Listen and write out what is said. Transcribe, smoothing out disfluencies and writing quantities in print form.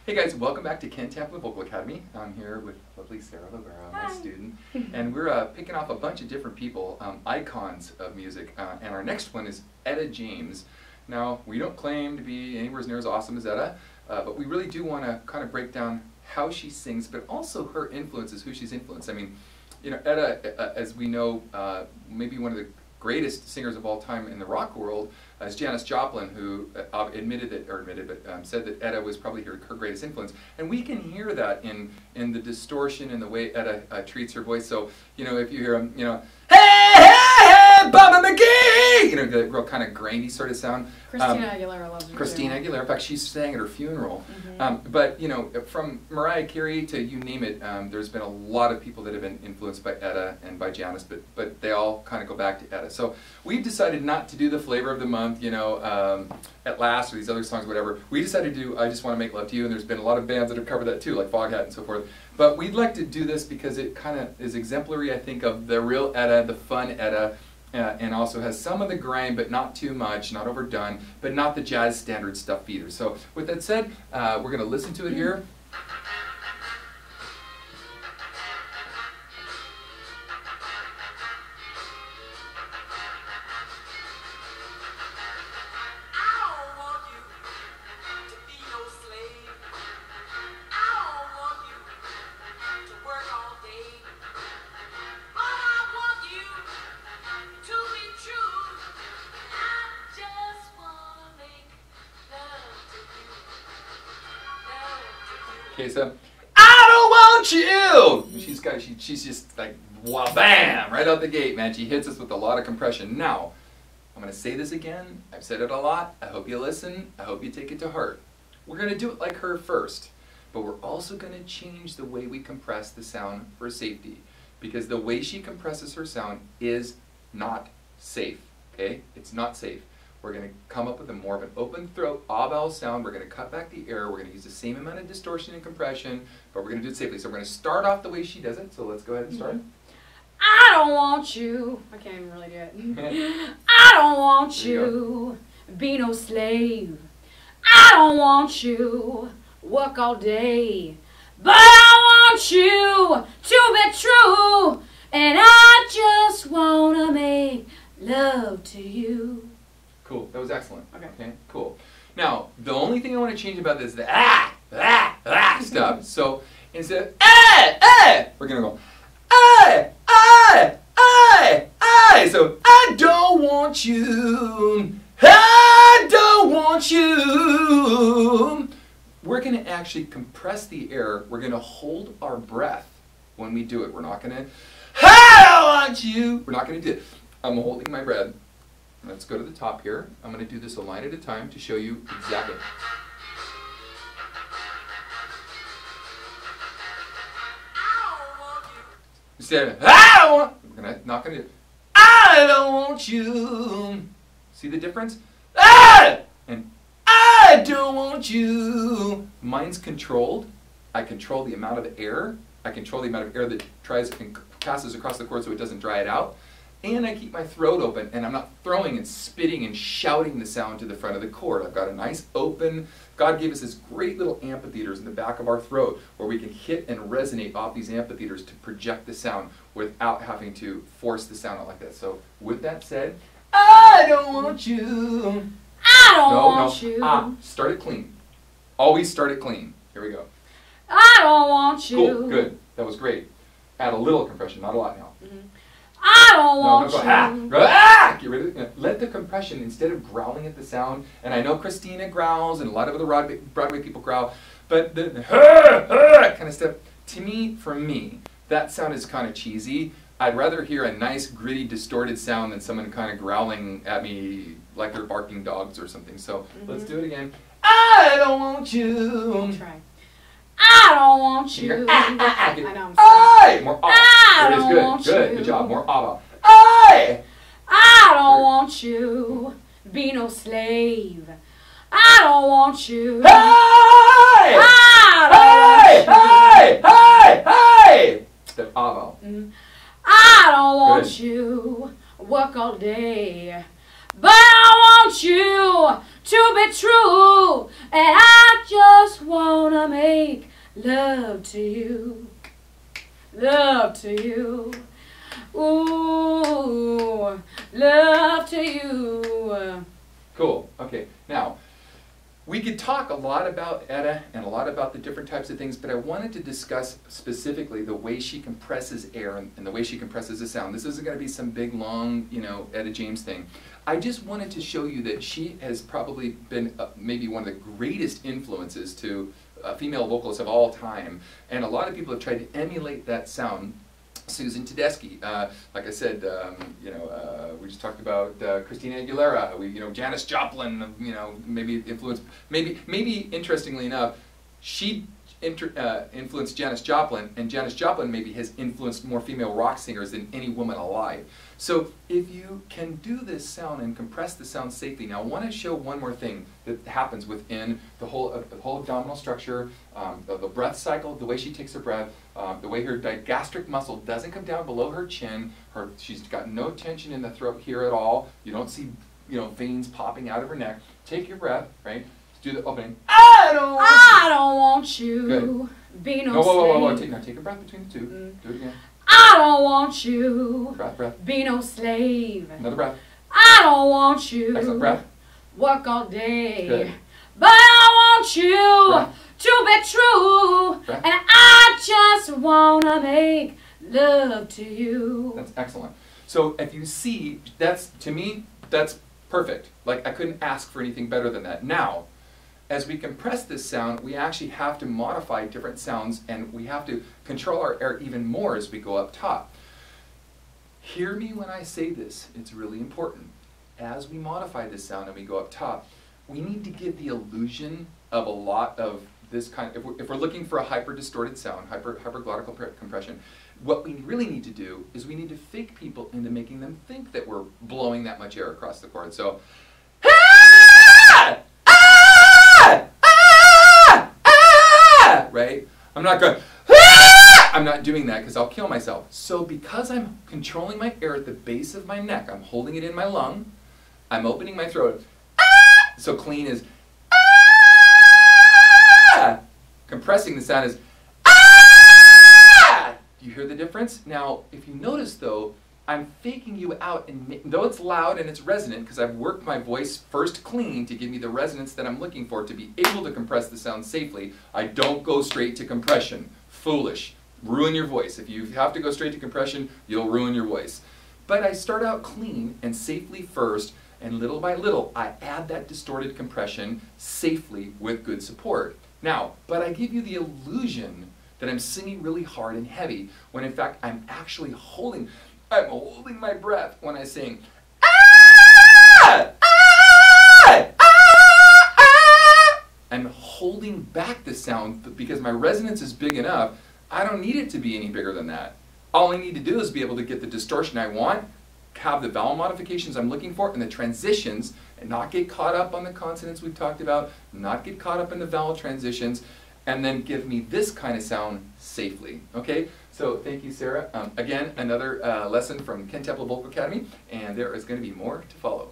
Hey guys, welcome back to Ken Tamplin Vocal Academy. I'm here with lovely Sara Loera, my student, and we're picking off a bunch of different people, icons of music, and our next one is Etta James. Now, we don't claim to be anywhere near as awesome as Etta, but we really do want to kind of break down how she sings, but also her influences, who she's influenced. I mean, you know, Etta, as we know, maybe one of the greatest singers of all time in the rock world is Janis Joplin, who said that Etta was probably her greatest influence, and we can hear that in the distortion and the way Etta treats her voice. So you know, if you hear you know, hey hey hey, Baba McGee, you know, the real kind of grainy sort of sound. Christina Aguilera loves her. Christina Aguilera, in fact, she sang at her funeral. But you know, from Mariah Carey to you name it, there's been a lot of people that have been influenced by Etta and by Janis, but they all kind of go back to Etta. So we've decided not to do the flavor of the month, you know, At Last, or these other songs, whatever. We decided to do I Just Want to Make Love to You, and there's been a lot of bands that have covered that too, like Foghat and so forth. But we'd like to do this because it kind of is exemplary, I think, of the real Etta, the fun Etta, and also has some of the grime, but not too much, not overdone, but not the jazz standard stuff either. So with that said, we're going to listen to it here. Okay, so I don't want you. She's just like, wow, bam, right out the gate, man. She hits us with a lot of compression. Now, I'm going to say this again. I've said it a lot. I hope you listen. I hope you take it to heart. We're going to do it like her first, but we're also going to change the way we compress the sound for safety, because the way she compresses her sound is not safe. Okay, it's not safe. We're going to come up with more of an open throat, ah-vowel sound. We're going to cut back the air. We're going to use the same amount of distortion and compression, but we're going to do it safely. So we're going to start off the way she does it. So let's go ahead and start. I don't want you. I can't even really do it. I don't want you. Be no slave. I don't want you. Work all day. But I want you to be true. And I just want to make love to you. Cool. That was excellent. Okay. Cool. Now, the only thing I want to change about this is the stuff. So instead of we're going to go So I don't want you. I don't want you. We're going to actually compress the air. We're going to hold our breath when we do it. We're not going to I don't want you. We're not going to do it. I'm holding my breath. Let's go to the top here. I'm going to do this a line at a time to show you exactly. Instead of, I'm not going to do, I don't want you. See the difference? And I don't want you. Mine's controlled. I control the amount of air. I control the amount of air that tries and passes across the chord so it doesn't dry it out. And I keep my throat open, and I'm not throwing and spitting and shouting the sound to the front of the chord. I've got a nice open, God gave us this great little amphitheaters in the back of our throat where we can hit and resonate off these amphitheaters to project the sound without having to force the sound out like that. So with that said, I don't want you. I don't want you. Start it clean. Always start it clean. Here we go. I don't want you. Cool, good. That was great. Add a little compression, not a lot now. I don't want you. Go, get rid of it. Let the compression, instead of growling at the sound, and I know Christina growls and a lot of other Broadway people growl, but the kind of stuff, to me, for me, that sound is kind of cheesy. I'd rather hear a nice, gritty, distorted sound than someone kind of growling at me like they're barking dogs or something. So let's do it again. I don't want you. I'll try. I don't want you. I know, I'm more there it is. Good. Good. Good job. More ah. I don't want you. Be no slave. I don't want you. Hey! Hey! The ah vowel. I don't want you. Work all day. But I want you to be true. And I just want to make love to you, love to you. Ooh, love to you. Cool. Okay. Now, we could talk a lot about Etta and a lot about the different types of things, but I wanted to discuss specifically the way she compresses air and the way she compresses the sound. This isn't going to be some big, long, Etta James thing. I just wanted to show you that she has probably been maybe one of the greatest influences to female vocalists of all time, and a lot of people have tried to emulate that sound. Susan Tedeschi, like I said, we just talked about Christina Aguilera. Janis Joplin, maybe influenced. Maybe interestingly enough, she influenced Janis Joplin, and Janis Joplin maybe has influenced more female rock singers than any woman alive. So if you can do this sound and compress the sound safely, now I want to show one more thing that happens within the whole abdominal structure, the breath cycle, the way she takes her breath, the way her digastric muscle doesn't come down below her chin. She's got no tension in the throat here at all. You don't see veins popping out of her neck. Take your breath, right? Do the opening. I don't want you. Good. Be no whoa. slave. Take a breath between the two. Do it again. I don't want you. Breath. Be no slave. Another breath. I don't want you. Excellent. Breath. Work all day. Good. But I want you Breath. to be true. Breath. And I just wanna make love to you. That's excellent. So if you see, to me, that's perfect. Like, I couldn't ask for anything better than that. Now, as we compress this sound, we actually have to modify different sounds, and we have to control our air even more as we go up top. Hear me when I say this. It's really important. As we modify this sound and we go up top, we need to give the illusion of a lot of this kind. If we're looking for a hyper-distorted sound, hyperglottal compression, what we really need to do is we need to fake people into making them think that we're blowing that much air across the chord. So, right? I'm not going, I'm not doing that because I'll kill myself. So because I'm controlling my air at the base of my neck, I'm holding it in my lung, I'm opening my throat. So clean is, compressing the sound is, do you hear the difference? Now, if you notice though, I'm faking you out, and though it's loud and it's resonant, because I've worked my voice first clean to give me the resonance that I'm looking for to be able to compress the sound safely, I don't go straight to compression. Foolish. Ruin your voice. If you have to go straight to compression, you'll ruin your voice. But I start out clean and safely first, and little by little, I add that distorted compression safely with good support. Now, but I give you the illusion that I'm singing really hard and heavy, when in fact I'm actually holding my breath when I sing. I'm holding back the sound because my resonance is big enough. I don't need it to be any bigger than that. All I need to do is be able to get the distortion I want, have the vowel modifications I'm looking for, and the transitions, and not get caught up on the consonants we've talked about, not get caught up in the vowel transitions, and then give me this kind of sound safely. Okay? So thank you, Sarah. Again, another lesson from Ken Tamplin Vocal Academy, and there is going to be more to follow.